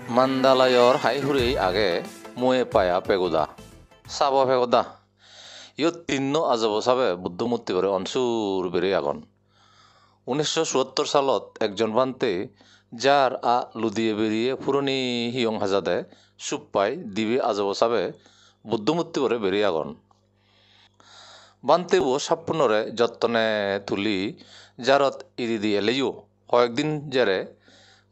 Mandalayor haihuri age mue paya peguda sabo peguda ইয়ত তিন্ন আজব সাবে বুদ্ধমূর্তি করে অনসুর বেড়ে আগুন 1977 সালত একজন বান্তে যার লুদিয়ে বেরিয়ে পুরনি হিয়ং হাজাদে সুপ্পাই দিবি আজব সাবে বুদ্ধমূর্তি করে বেরিয়ে আগুন বান্তে ও সাপ্পুনরে যত্নে তুলি যারত ইরি দিয়ে লেইও কয়েকদিন জেরে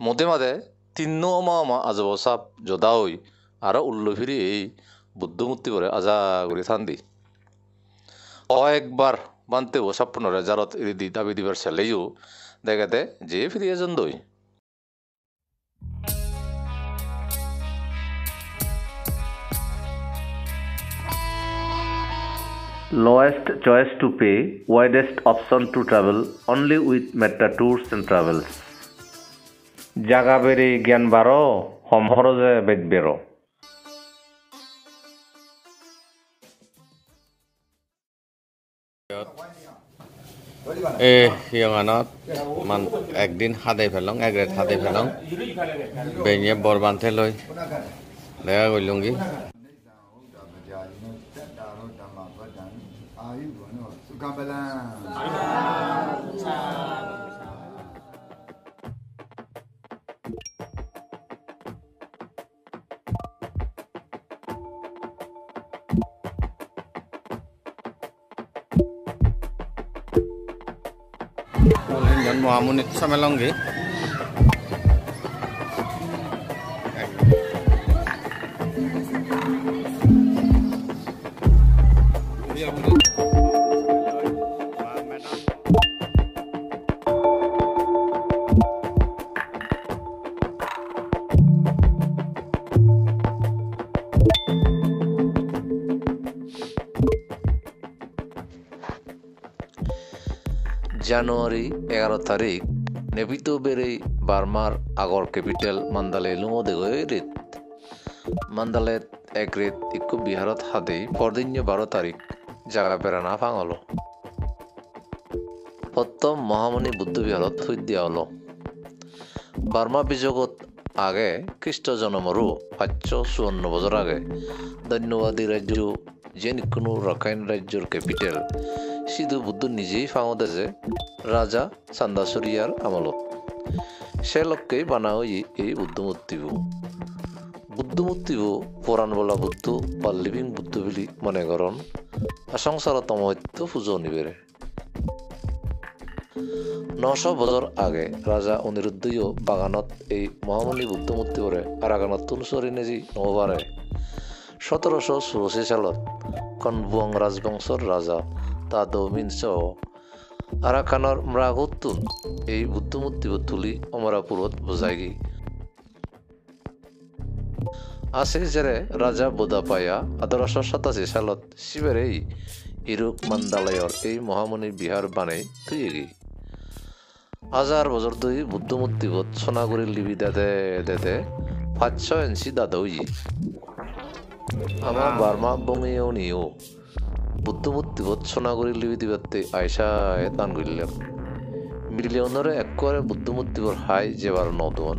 মধ্যে মাদে তিন্ন অমা আজব সাপ জদাওই আরো উল্লো ফিরি এই বুদ্ধমূর্তি করে আজা করে থান্দি কয়েকবার বানতে ও সাপ্পুনরে জারত ইরিদি দাবি দিবার ছেলেও দেখাতে যে ফিরিয়ে জন দই Lowest choice to pay, widest option to travel, only with Meta Tours and Travels. জাগা বেরি জ্ঞান বারো হম হরজে বেদ বেরো হিয়ঙানত একদিন হাদাই ফেলং একরেট হাদাই ফেলং বেনিয়ে বরবান্থে লই দেখা কইলুঙ্গি মহামুনি সামেলঙ্গি জানুয়ারি 11 তারিখ নেবিতো বেড়ে বার্মার আগর ক্যাপিটাল মান্দালে লুমো দেগরিত মান্দালে এক রেত ইকু বিহারত হাদেই পরদিন 12 তারিখ জাগা বেড়ানা ফাঙলো প্রথম মহামণি বুদ্ধ বিহারত হুই দিয়া হলো বার্মা বিজগত আগে খ্রিস্ট জন্মরু 554 বছর আগে ধন্যবাদী রাজ্য যে কোনো রাখাইন রাজ্যর ক্যাপিটাল সিধু বুদ্ধ নিজেই ফাঙদে যে রাজা চান্দাসুরিয়ার আমলত সে লক্ষ্যেই বানা হই এই বুদ্ধমূর্তিবু পুরাণ বলা বুদ্ধ বা লিভিং বুদ্ধ বলি মনে করন আর সংসারতম হইতো পুজো নিবেরে 900 বছর আগে রাজা অনিরুদ্ধও বাগানত এই মহামণি বুদ্ধমূর্তি করে আরাগানত তুনসরি নেজি নবারে 1784 সালত কনবুয়ং রাজবংশর রাজা তাদো মিনস আৰাকানৰ মৃগতুন এই বুদ্ধমূর্তি তুলি অমরাপুরত বুজাইগি আছে যেরে রাজা বোদাপায়া 1887 সালত শিবেরেই ইরুক মান্দালয়র এই মহামণি বিহার বানাই তুইগি হাজার বছর ধরে বুদ্ধমূর্তি সোনাগুড়ি লিবি দেতে 500 ইঞ্চি দাদৌই আমার বার্মা বঙ্গীয় নিও বুদ্ধমূর্তি সোনাগুড়ি লিবি দিবাতে আয়সায় দান করিলাম মিলিয়নরে একরে বুদ্ধমূর্তিবর হাই যেবার নদন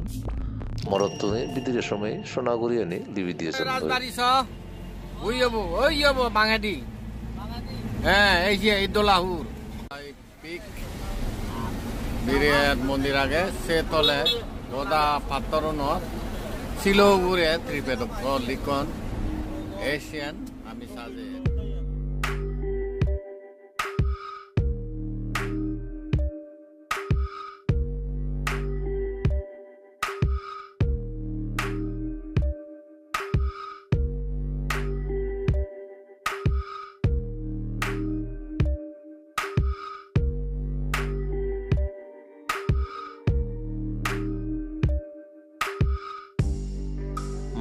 মরতুনি বিদিরের সময় সোনাগুড়ি আনি লিবি দিয়েছেন হ্যাঁ এই যে ঈদুল্লাহুর বিরাট মন্দির আগে সে তলে গোদা পাত্তরনত শিলগুড়ে ত্রিপেদক লিখন এশিয়ান আমি সাজে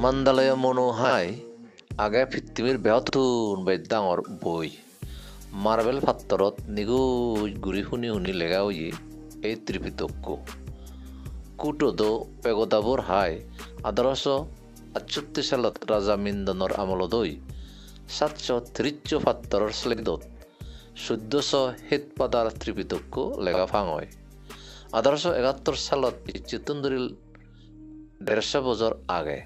মান্দালয় মনোহাই আগে পৃথিবীর বৃহত্তম ডাঙর বই মার্বেল পাত্তরত নিগুজ গুড়ি শুনি লেগা হই এই ত্রিপিটক কুটোদ পেগদাবর হাই 1868 সালত রাজা মিন্দনৰ আমলদৈ 730 পাত্তৰৰ স্লেদত 1400 হেত পাদার ত্রিপিটক লেগা ফাং হয় 1871 সালত চিত্তন্দরী 150 বছর আগে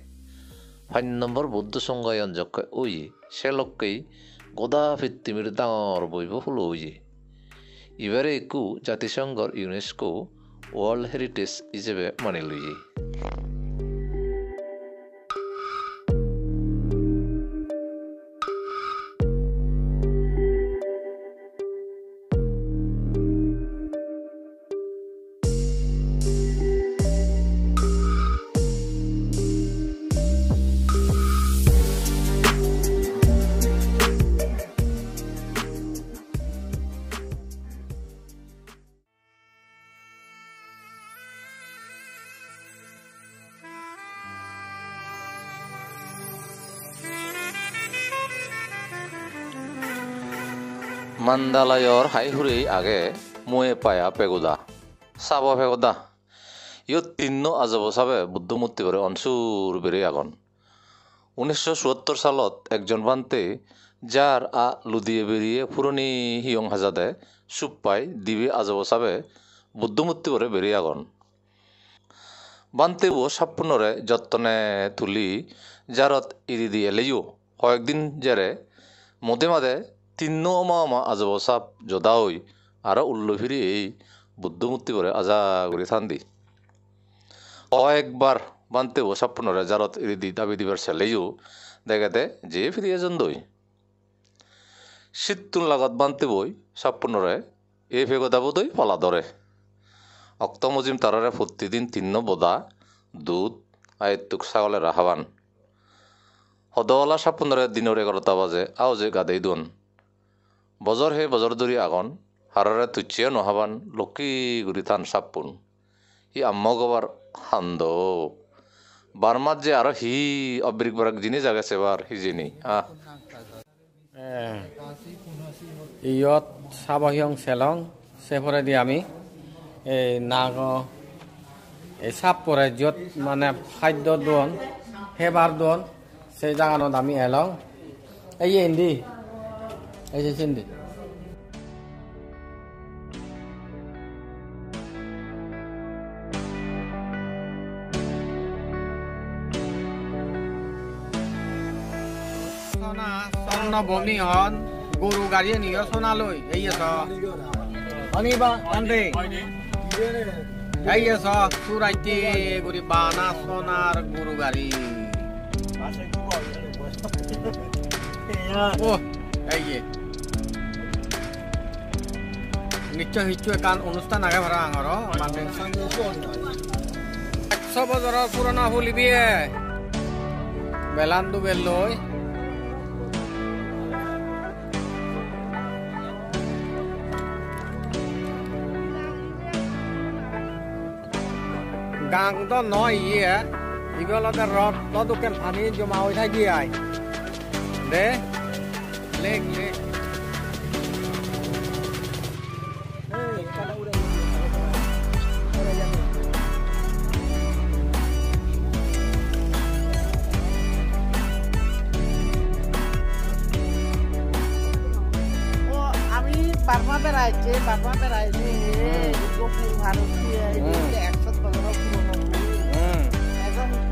5 নম্বৰ বুদ্ধ সংঘই অঞ্জকে ওই সেলককেই গোদা পৃথিবীর ডাঙর বইব হলো ওই এবারে একু জাতিসংঘর ইউনেস্কো ওয়ার্ল্ড হেরিটেজ হিসেবে মানে লইয়ে মান্দালয়ৰ হাইহুৰি আগে মুয়ে পায়া পেগুদা চাব পেগুদা ইয়ত তিন্ন আজব চাবে বুদ্ধ মূর্তি করে অনসুর বেড়ে আগন 1974 সালত একজন বান্তে যার লুদিয়ে বেরিয়ে পুরনি হিয়ং হাজাদে সুপাই দিবে আজব চাবে বুদ্ধ মূর্তি করে বেরিয়ে আগন বান্তে ও সাপ্পুনরে যত্নে তুলি যারত ইরি দিয়ে লেইও কয়েকদিন জেরে মধ্যে মাঝে তিন্ন অমা আজব সাপ জদা হই আর উল্লো ফিরি এই বুদ্ধ মূর্তি করে আজা করে থান্দি কয়েকবার বানতে ও সাপ্পুনরে জারত ইরিদি দাবি দিবার ছেলেইও দেখাতে যে ফিরিয়ে জন দই শীতুন লাগাত বানতে বই সাপ্পুনরে এ ফেগো দাবো দই পালা ধরে অক্তমজিম তারারে প্রতিদিন তিন্ন বোদা দুধ আয়তুক ছাগলের রাহাবান হদওয়ালা সাপ্পুনরে দিনের 11টা বাজে আও যে গাদেই দুন বজর হে বজর দরি আগন হারারে তুচিয়া নহাবান লক্ষ্মী গুরি থান সাপ্পুন ই আম্মগবার হান্দ বারমাত যে আরো হি অব্রিক বারাক জিনিস আগে সেবার হি জিনি ইয়ত সাবহিয়ং সেলং সেফরে দি আমি এই নাগ এই সাপ পরে যত মানে খাদ্য দোন হেবার দোন সেই জায়গানত আমি এলং এই ইন্দি এই যে চিন্দি বমি হন গরু গাড়িয়ে নিয়ে সোনালই এই অনিবা আন্দে এই সুরাইতে গরি বানা সোনার গরু গাড়ি ও এই নিশ্চয় নিশ্চয় কান অনুষ্ঠান আগে ভরা আঙর মানে 100 বছরের পুরোনো ফুলিবিয়ে বেলান্দু বেলই গাং তো নয় ইগুলোতে রড দোকান পানি জমা হয়ে থাকি আই দে লেক লেক আমি বারমা বেড়াইছি ভারত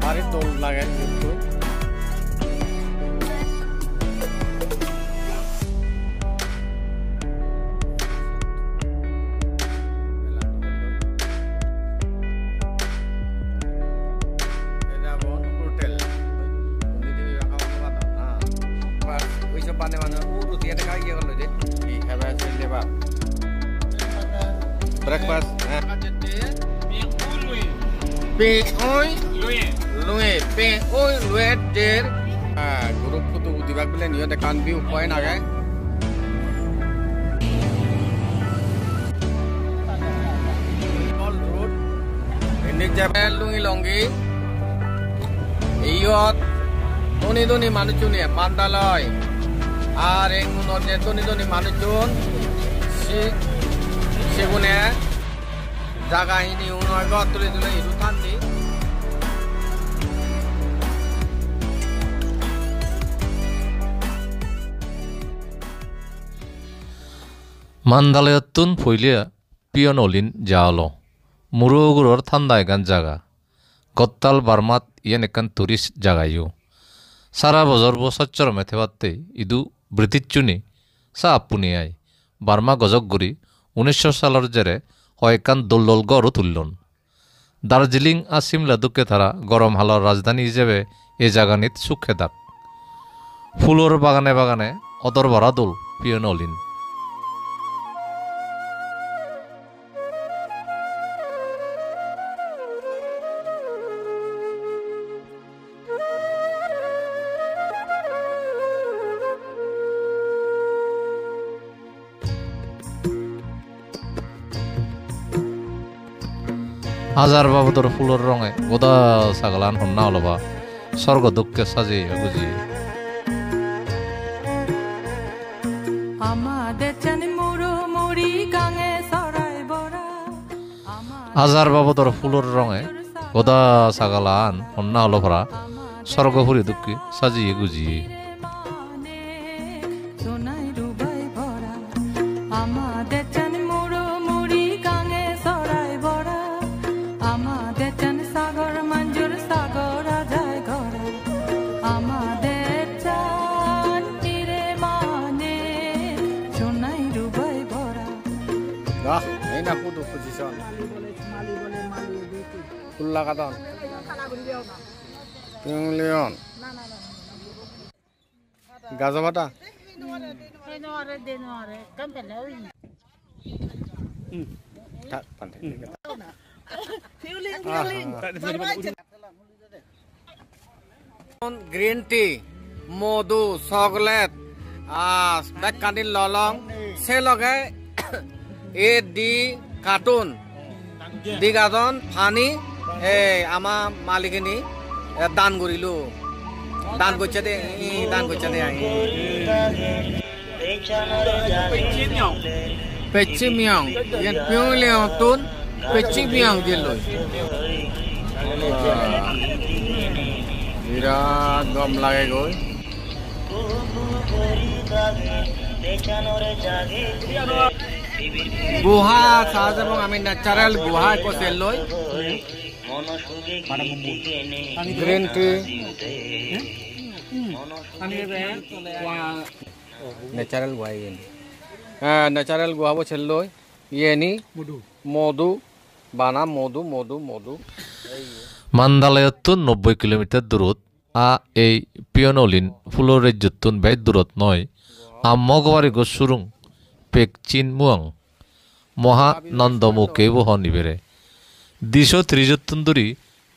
বাড়ির দোল লাগে কিন্তু ওইসব বানে মানে উঠিয়ে দেখা গিয়ে গেল যে ব্রেকফাস্ট গ্রুপ ফটো উঠিবাক বোলে নিহতে কাণ বি উপায় নাগে লুঙি লংগি ইয়ত ধনী ধনী মানুষজনে মান্দালয় আর এই যে ধনী ধনী মানুষজন সেগুনে জাগাহিনী উনয় গত তুলে তুলে ইরু থান্দি মান্দালয়তুন ফইলিয়া পিয়ন অলিন যাওয়ালো মুরুগুরর ঠান্ডা এগান জাগা গত্তাল বার্মাত ইয়ান একান টুরিস্ট জাগাইও সারা বছর বছর মেথেবাতে ইদু ব্রিটিশচুনি সা আপুনি আই বার্মা গজক গুড়ি 1900 সালের জেরে হয়কান দোল গড়ও তুললন দার্জিলিং আর সিমলা দুঃখে তারা গরম হালর রাজধানী হিসেবে এ জাগানিত সুখে থাক ফুলর বাগানে বাগানে অদর ভরা দোল পিয়নলিন হাজার বাবদর ফুলর রঙে গোদা ছাগলান হন্না হলবা স্বর্গ দুঃখে সাজিয়ে বুঝিয়ে হাজার বাবদর ফুলর রঙে গোদা ছাগলান হন্না হলভরা স্বর্গ ফুরি দুঃখে সাজিয়ে গুজিয়ে এই না পুদু পজিশন কুল্লা কাদন পিংলিয়ন গাজবাটা গ্রিন টি মধু চকলেট বেকানি ললং সে লগে এ দি কার্টুন দি গাজন ফানি আমার মালিকিনি দান করিলো দান করছে দে পেচি মিয়াং ইয়ান পিউলিয়ং তুন পেচি মিয়াং দিল বিরাট গম লাগে গই গুহা সাজ এবং আমি ন্যাচারাল গুহা কোসে লই গ্রিন টি ন্যাচারাল গুহা ন্যাচারাল গুহা বসে লই ইয়েনি মধু বানা মধু মান্দালয়তুন 90 কিলোমিটার দূরত এই পিয়নলিন ফুলর রাজ্যতুন বেদ দূরত নয় মগবারি গো সুরুং পেকচিন মুয়াং মহানন্দমুখে বহ নিবেরে 230 ধরি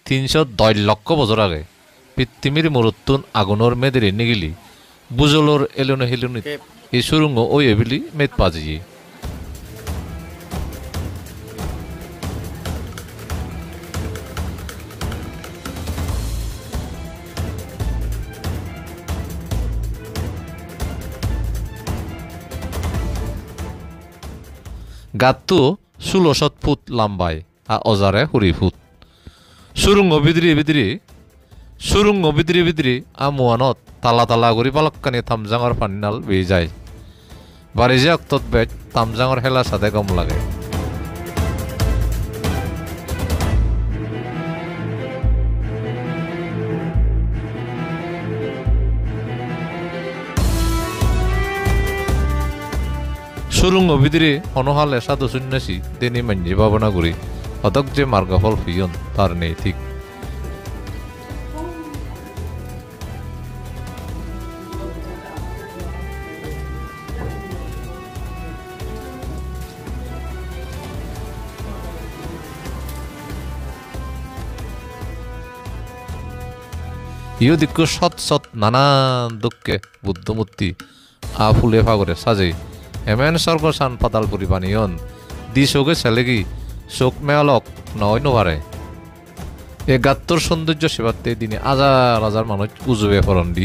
310 লক্ষ বছর আগে পৃথিবীর মরুত্তুন আগুনের মেদের নিগিলি বুজলর এলুন হিলুনি এই সুরুঙ্গ ওই এবিলি মেদ পাজিয়ে গাতটো 16 ফুট লম্বাই অজারে 20 ফুট সুরুঙ্গ বিদ্রি আমুয়ানত তালা করি বালকানি তামজাঙর ফান্নাল বেয়ে যায় বাড়ি যে অক্তত বেজ তামজাঙর হেলা সাথে গম লাগে সুরুঙ্গ ভিতরে অনহালে সাধু সন্ন্যাসী তিনি মাঞ্জি ভাবনা করি হতক যে মার্গফল ফিয়ন তার নেই ঠিক ইও দিক্কু সৎ নানান দুঃখে বুদ্ধমূর্তি ফুলে ফাগরে সাজে এমেন স্বর্গ সান পাতাল পুরি বানিয়ন দি চোখে ছেলেগি চোখ মেয়ালক নয় নভারে এ গাত্তর সৌন্দর্য সেবাতে দিনে হাজার মানুষ উজুবে ফরন দি